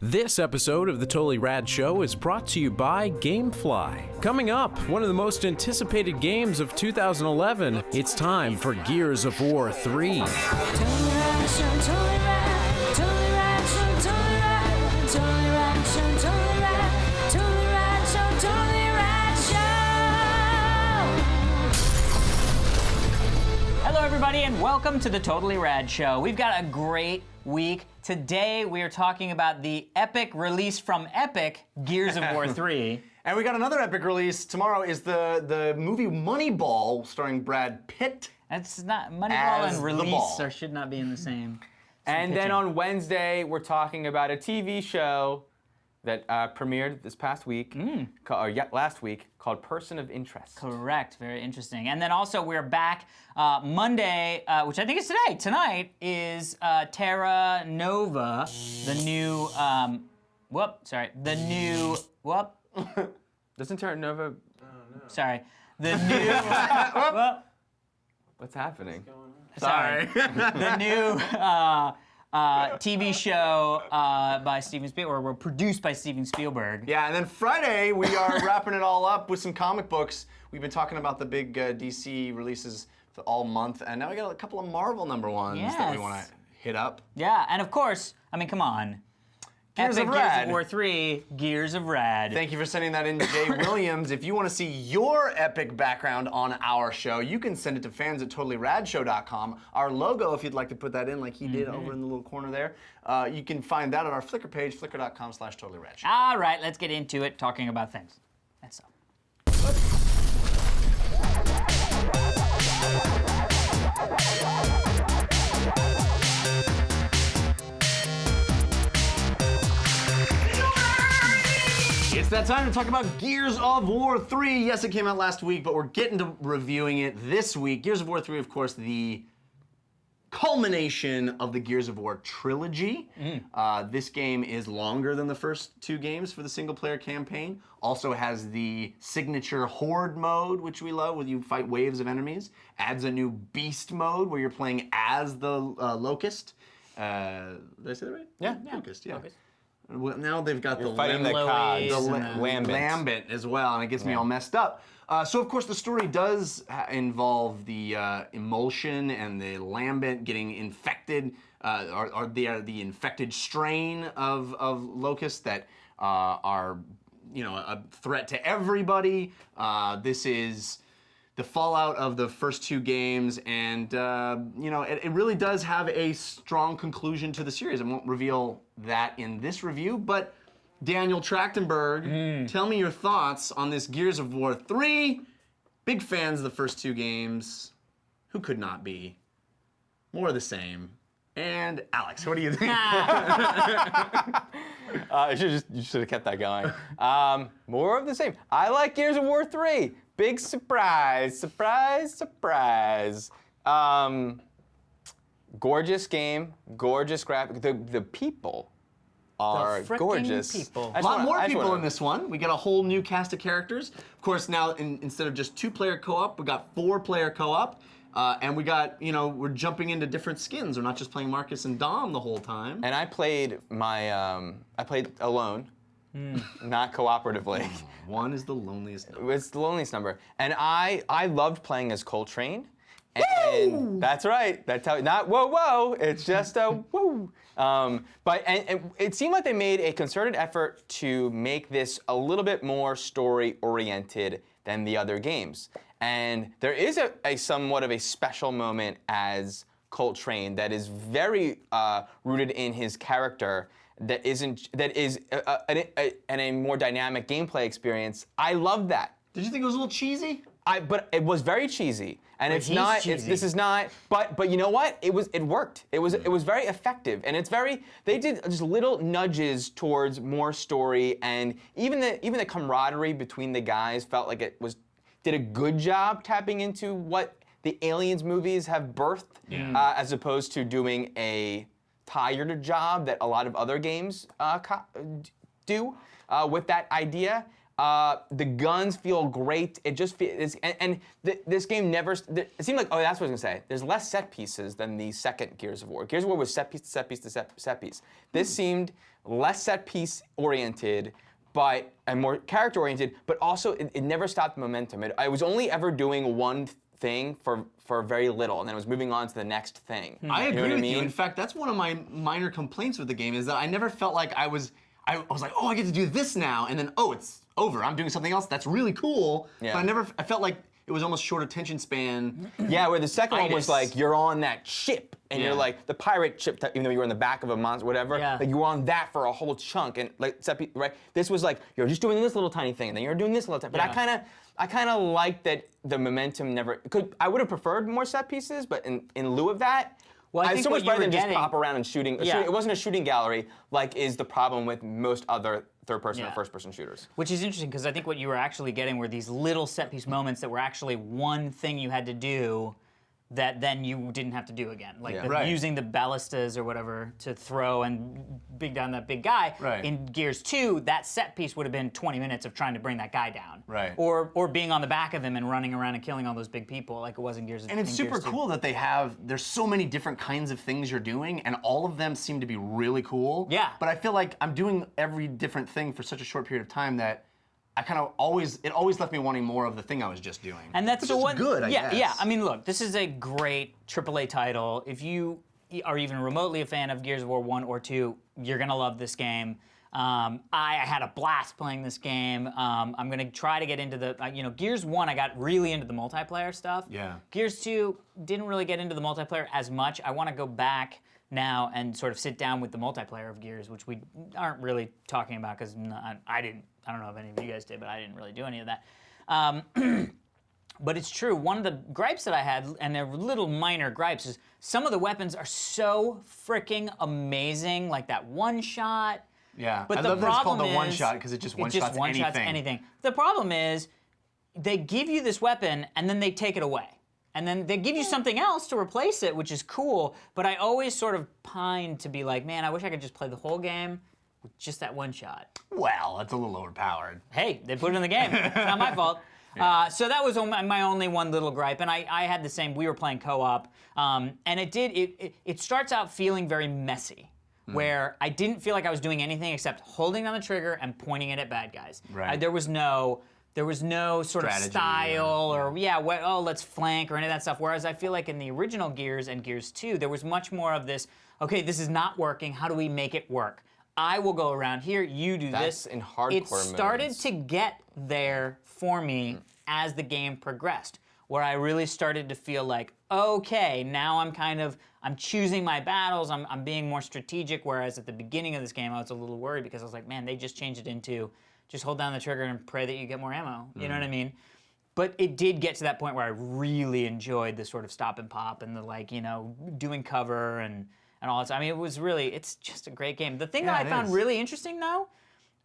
This episode of the Totally Rad Show is brought to you by GameFly. Coming up, one of the most anticipated games of 2011, it's time for Gears of War 3. Hello everybody and welcome to the Totally Rad Show. We've got a great week. Today we are talking about the epic release from Epic, Gears of War 3. And we got another epic release. Tomorrow is the movie Moneyball starring Brad Pitt. That's not Moneyball As and the release ball. or should not be in the same. And then on Wednesday, we're talking about a TV show that premiered this past week, last week, called Person of Interest. Correct, very interesting. And then also we're back Monday, which I think is today. Tonight is Terra Nova, the new, Doesn't Terra Nova... sorry, the new, What's happening? sorry, the new TV show by Steven Spielberg, or produced by Steven Spielberg. Yeah, and then Friday we are wrapping it all up with some comic books. We've been talking about the big DC releases for all month, and now we got a couple of Marvel #1s that we want to hit up. Yeah, and of course, I mean, come on. Gears Epic of Gears Rad. of War 3, Gears of Rad. Thank you for sending that in, Jay Williams. If you want to see your epic background on our show, you can send it to fans@totallyradshow.com. Our logo, if you'd like to put that in like he did over in the little corner there, you can find that on our Flickr page, flickr.com/totallyradshow. All right, let's get into it, talking about things. That's all. It's that time to talk about Gears of War 3. Yes, it came out last week, but we're getting to reviewing it this week. Gears of War 3, of course, the culmination of the Gears of War trilogy. This game is longer than the first two games for the single-player campaign. Also has the signature Horde mode, which we love, where you fight waves of enemies. Adds a new Beast mode, where you're playing as the Locust. Did I say that right? Yeah. Locust, yeah. Locust. Well, now they've got the Fighting the Lois cogs, and Lambent as well, and it gets me all messed up. So of course the story does involve the emulsion and the Lambent getting infected, or the infected strain of locusts that are a threat to everybody. This is the fallout of the first two games, and it really does have a strong conclusion to the series. I won't reveal that in this review, but Daniel Trachtenberg, tell me your thoughts on this Gears of War 3. Big fans of the first two games. Who could not be? More of the same. And Alex, what do you think? You should have kept that going. More of the same. I like Gears of War 3. Big surprise, surprise, surprise. Gorgeous game, gorgeous graphic. The people are frickin' gorgeous. people. A lot more people in this one. We got a whole new cast of characters. Of course, now instead of just 2-player co-op, we got 4-player co-op. And we got, we're jumping into different skins. We're not just playing Marcus and Dom the whole time. And I played I played alone, not cooperatively. One is the loneliest number. It's the loneliest number. And I loved playing as Coltrane. And that's right. That's how, not whoa, whoa. It's just a woo. But it seemed like they made a concerted effort to make this a little bit more story-oriented than the other games. And there is a somewhat of a special moment as Coltrane that is very rooted in his character. That is a more dynamic gameplay experience. I love that. Did you think it was a little cheesy? But it was very cheesy, and But he's cheesy. This is not. But you know what? It worked. It was very effective, and they did just little nudges towards more story, and even the camaraderie between the guys felt like did a good job tapping into what the Aliens movies have birthed, as opposed to doing a tired job that a lot of other games do with that idea. The guns feel great. It just feels, this game never. It seemed like, oh, that's what I was gonna say. There's less set pieces than the second Gears of War. Gears of War was set piece to set piece to set piece. This seemed less set piece oriented, and more character oriented, but also it never stopped the momentum. I was only ever doing one thing for very little, and then it was moving on to the next thing. I agree with you. mean? In fact, that's one of my minor complaints with the game is that I never felt like I was like, oh, I get to do this now, and then, oh, it's over. I'm doing something else that's really cool. Yeah. But I felt like it was almost short attention span. Yeah, where the second one was like, you're on that ship, and you're Yeah. like, the pirate ship, even though you were in the back of a monster, whatever, Yeah. like you were on that for a whole chunk, and like, right? This was like, you're just doing this little tiny thing, and then you're doing this little tiny, but Yeah. I kind of like that the momentum never, I would have preferred more set pieces, but in lieu of that, Well, I think so what much you better were than just getting- pop around and shooting. Yeah. It wasn't a shooting gallery, like is the problem with most other third-person or Yeah. first-person shooters. Which is interesting because I think what you were actually getting were these little set piece moments that were actually one thing you had to do that then you didn't have to do again. Like Yeah. the, Right. using the ballistas or whatever to throw and big down that big guy. Right. In Gears 2, that set piece would have been 20 minutes of trying to bring that guy down. Right. Or being on the back of him and running around and killing all those big people like it was in Gears. And it's in super Gears 2. cool that there's so many different kinds of things you're doing, and all of them seem to be really cool. Yeah. But I feel like I'm doing every different thing for such a short period of time that I kind of it always left me wanting more of the thing I was just doing. And that's Which the is one. good, I guess. Yeah. I mean, look, this is a great AAA title. If you are even remotely a fan of Gears of War 1 or 2, you're gonna love this game. I had a blast playing this game. I'm gonna try to get into the, Gears 1, I got really into the multiplayer stuff. Yeah. Gears 2, didn't really get into the multiplayer as much. I want to go back now and sort of sit down with the multiplayer of Gears, which we aren't really talking about because I don't know if any of you guys did, but I didn't really do any of that. But it's true, one of the gripes that I had, and they're little minor gripes, is some of the weapons are so freaking amazing, like that one shot. Yeah. But I the love that it's called problem the one is- shot because it just one shots anything. The problem is, they give you this weapon and then they take it away. And then they give you something else to replace it, which is cool, but I always sort of pine to be like, man, I wish I could just play the whole game with just that one shot. Well, that's a little overpowered. Hey, they put it in the game. It's not my fault. So that was my only one little gripe, and I had the same. We were playing co-op, and it starts out feeling very messy, where I didn't feel like I was doing anything except holding down the trigger and pointing it at bad guys. Right. There was no sort of Strategy style or let's flank or any of that stuff. Whereas I feel like in the original Gears and Gears 2, there was much more of this. Okay, this is not working. How do we make it work? I will go around here. You do That's this. in hardcore It started modes. to get there for me as the game progressed, where I really started to feel like, okay, now I'm choosing my battles. I'm being more strategic. Whereas at the beginning of this game, I was a little worried because I was like, man, they just changed it into just hold down the trigger and pray that you get more ammo. You know what I mean? But it did get to that point where I really enjoyed the sort of stop and pop and the doing cover and all that. I mean, it's just a great game. The thing that I it found is. really interesting though,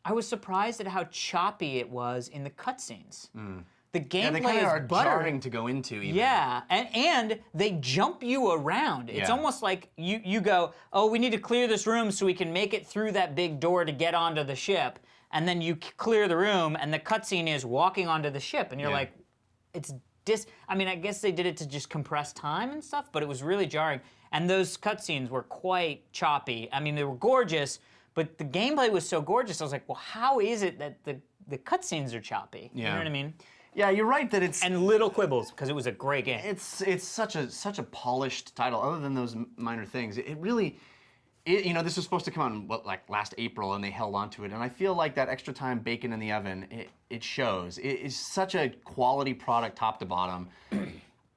I was surprised at how choppy it was in the cutscenes. The Yeah, they gameplay kind of are is buttery. jarring to go into even. Yeah, and they jump you around. It's Yeah. almost like you go, oh, we need to clear this room so we can make it through that big door to get onto the ship. And then you clear the room, and the cutscene is walking onto the ship, and you're Yeah. like, I mean, I guess they did it to just compress time and stuff, but it was really jarring. And those cutscenes were quite choppy. I mean, they were gorgeous, but the gameplay was so gorgeous. I was like, well, how is it that the cutscenes are choppy? You Yeah. know what I mean? Yeah, you're right that it's And little quibbles, because it was a great game. it's such a polished title. Other than those minor things, it really, this was supposed to come out in last April, and they held on to it. And I feel like that extra time baking in the oven, it shows. It is such a quality product, top to bottom.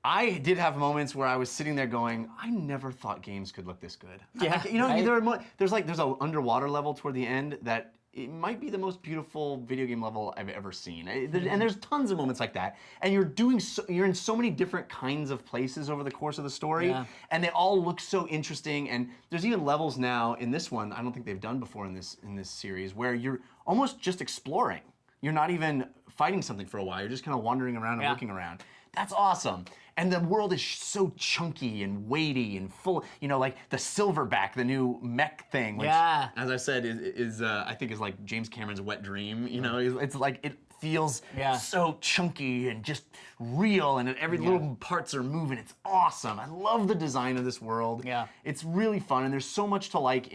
I did have moments where I was sitting there going, I never thought games could look this good. Yeah, right? There's an underwater level toward the end that it might be the most beautiful video game level I've ever seen. And there's tons of moments like that. And you're in so many different kinds of places over the course of the story. Yeah. And they all look so interesting. And there's even levels now in this one, I don't think they've done before in this series, where you're almost just exploring. You're not even fighting something for a while. You're just kind of wandering around and looking around. That's awesome. And the world is so chunky and weighty and full, like the Silverback, the new mech thing, which, as I said, is I think is like James Cameron's wet dream. It's like it feels so chunky and just real, and every little parts are moving. It's awesome. I love the design of this world. Yeah. It's really fun, and there's so much to like.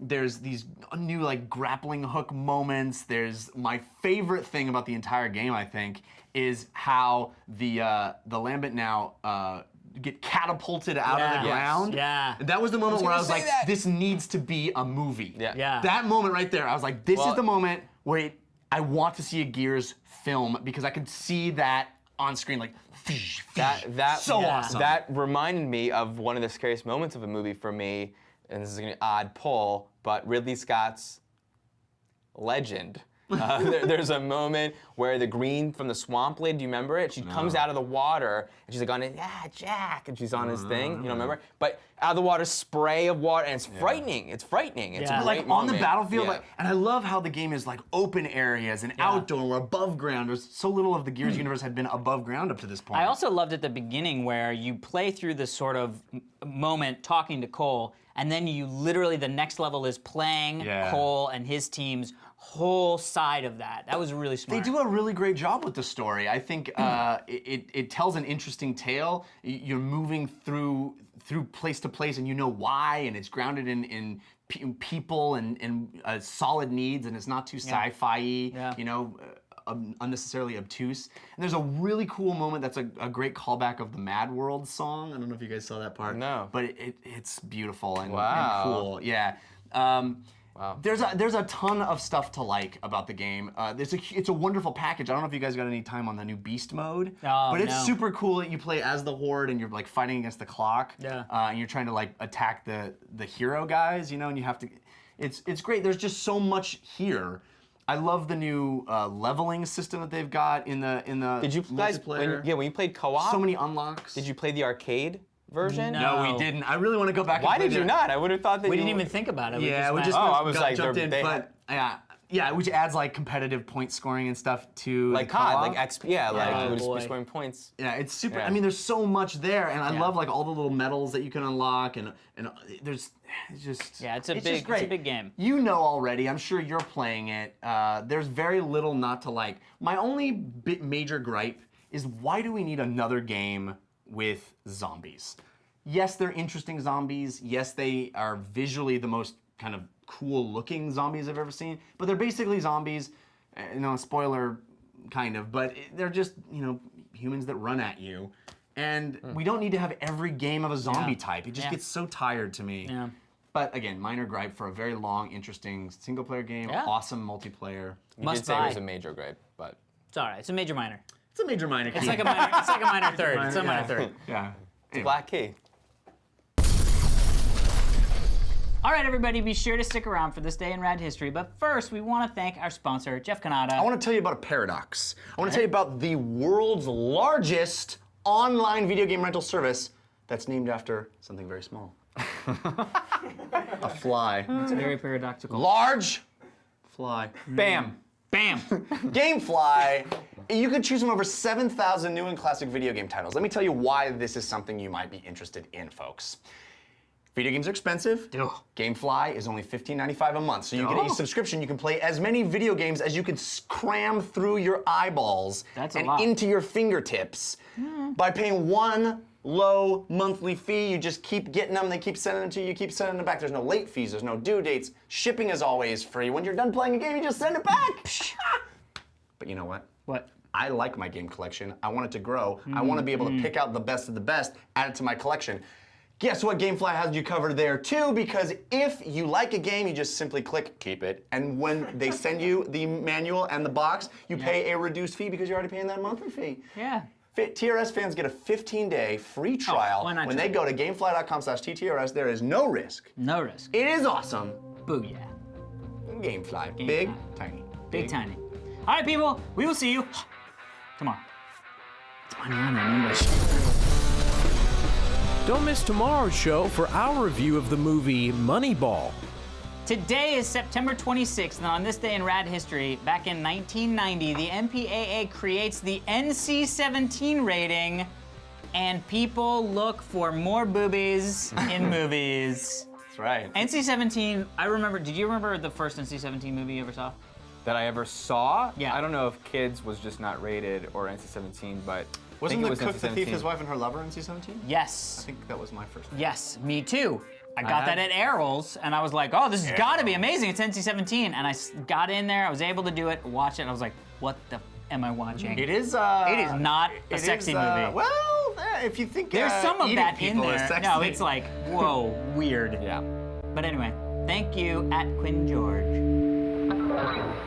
There's these new like grappling hook moments. There's my favorite thing about the entire game, I think, is how the Lambent now get catapulted out of the ground. Yeah. That was the moment where I was like, that. this needs to be a movie. Yeah. That moment right there, I was like, this is the moment where I want to see a Gears film because I could see that on screen, like so awesome. That reminded me of one of the scariest moments of a movie for me, and this is gonna be an odd pull, but Ridley Scott's Legend. There's a moment where the green from the swamp lady, do you remember it? She comes out of the water and she's like on it, Jack, and she's on his thing. You don't remember? But out of the water, spray of water, and it's frightening. It's frightening. It's a great like moment. on the battlefield, and I love how the game is like open areas and outdoor or above ground. There's so little of the Gears universe had been above ground up to this point. I also loved at the beginning where you play through this sort of moment talking to Cole, and then you literally, the next level is playing Cole and his team's whole side of that. That was really smart. They do a really great job with the story. I think it tells an interesting tale. You're moving through place to place, and you know why, and it's grounded in people and solid needs, and it's not too sci-fi-y, unnecessarily obtuse. And there's a really cool moment that's a great callback of the Mad World song. I don't know if you guys saw that part. No. But it's beautiful and cool. Yeah. Wow. There's a ton of stuff to like about the game. It's a wonderful package. I don't know if you guys got any time on the new Beast mode, but it's super cool that you play as the Horde and you're like fighting against the clock. Yeah. And you're trying to like attack the hero guys, and you have to. It's great. There's just so much here. I love the new leveling system that they've got in the Did you guys multiplayer. when you played co-op? So many unlocks. Did you play the arcade version? No, we didn't. I really want to go back. Why and play did you that. not? I would have thought that we you didn't even think about it. Yeah, we just I was like, jumped in, they- but yeah, which adds like competitive point scoring and stuff to like the COD, co-op. like XP, like we would just boy. be scoring points. Yeah, it's super. Yeah. I mean, there's so much there, and I love like all the little medals that you can unlock, and it's just Yeah, it's a just great. It's a big game. You know already. I'm sure you're playing it. There's very little not to like. My only major gripe is why do we need another game with zombies? Yes, they're interesting zombies. Yes, they are visually the most kind of cool-looking zombies I've ever seen. But they're basically zombies. Spoiler, kind of. But they're just humans that run at you. And we don't need to have every game of a zombie type. It just gets so tired to me. Yeah. But again, minor gripe for a very long, interesting single-player game. Yeah. Awesome multiplayer. You Must did say buy. it was a major gripe, but It's all right. It's a major minor. It's a major minor. It's like a minor. It's like a minor third. It's a minor third. Yeah. Anyway. Black Key. All right, everybody, be sure to stick around for this day in Rad history. But first, we want to thank our sponsor, Jeff Cannata. I want to tell you about a paradox. I want to tell you about the world's largest online video game rental service that's named after something very small. A fly. It's very paradoxical. Large fly. Bam. Bam. Gamefly. You can choose from over 7,000 new and classic video game titles. Let me tell you why this is something you might be interested in, folks. Video games are expensive. Gamefly is only $15.95 a month, so you get a subscription. You can play as many video games as you can cram through your eyeballs That's a and lot. into your fingertips. By paying one low monthly fee, you just keep getting them. They keep sending them to you. You keep sending them back. There's no late fees. There's no due dates. Shipping is always free. When you're done playing a game, you just send it back. But you know what? What? I like my game collection. I want it to grow. I want to be able to pick out the best of the best, add it to my collection. Guess what? Gamefly has you covered there too, because if you like a game, you just simply click keep it. And when they send you the manual and the box, you pay a reduced fee because you're already paying that monthly fee. Yeah. TRS fans get a 15-day free trial why not when try? they go to gamefly.com/TTRS. There is no risk. No risk. It is awesome. Booyah. Gamefly. Big, tiny. Big tiny. All right, people. We will see you tomorrow. It's mañana in English. Don't miss tomorrow's show for our review of the movie Moneyball. Today is September 26th, and on this day in Rad history, back in 1990, the MPAA creates the NC-17 rating, and people look for more boobies in movies. That's right. NC-17, I remember, did you remember the first NC-17 movie you ever saw? That I ever saw? Yeah. I don't know if Kids was just not rated or NC-17, but Wasn't I The think it Cook, was the Thief, NC-17. His Wife, and Her Lover NC-17? I Yes. think that was my first. Yes, me too. I got had- that at Errol's, and I was like, oh, this has got to be amazing. It's NC-17. And I got in there, I was able to do it, watch it, and I was like, what the am I watching? It is. It is not a it sexy is, movie. Well, if you think There's some of eating that in people is there. sexy. No, it's like, whoa, weird. Yeah. But anyway, thank you at Quinn George.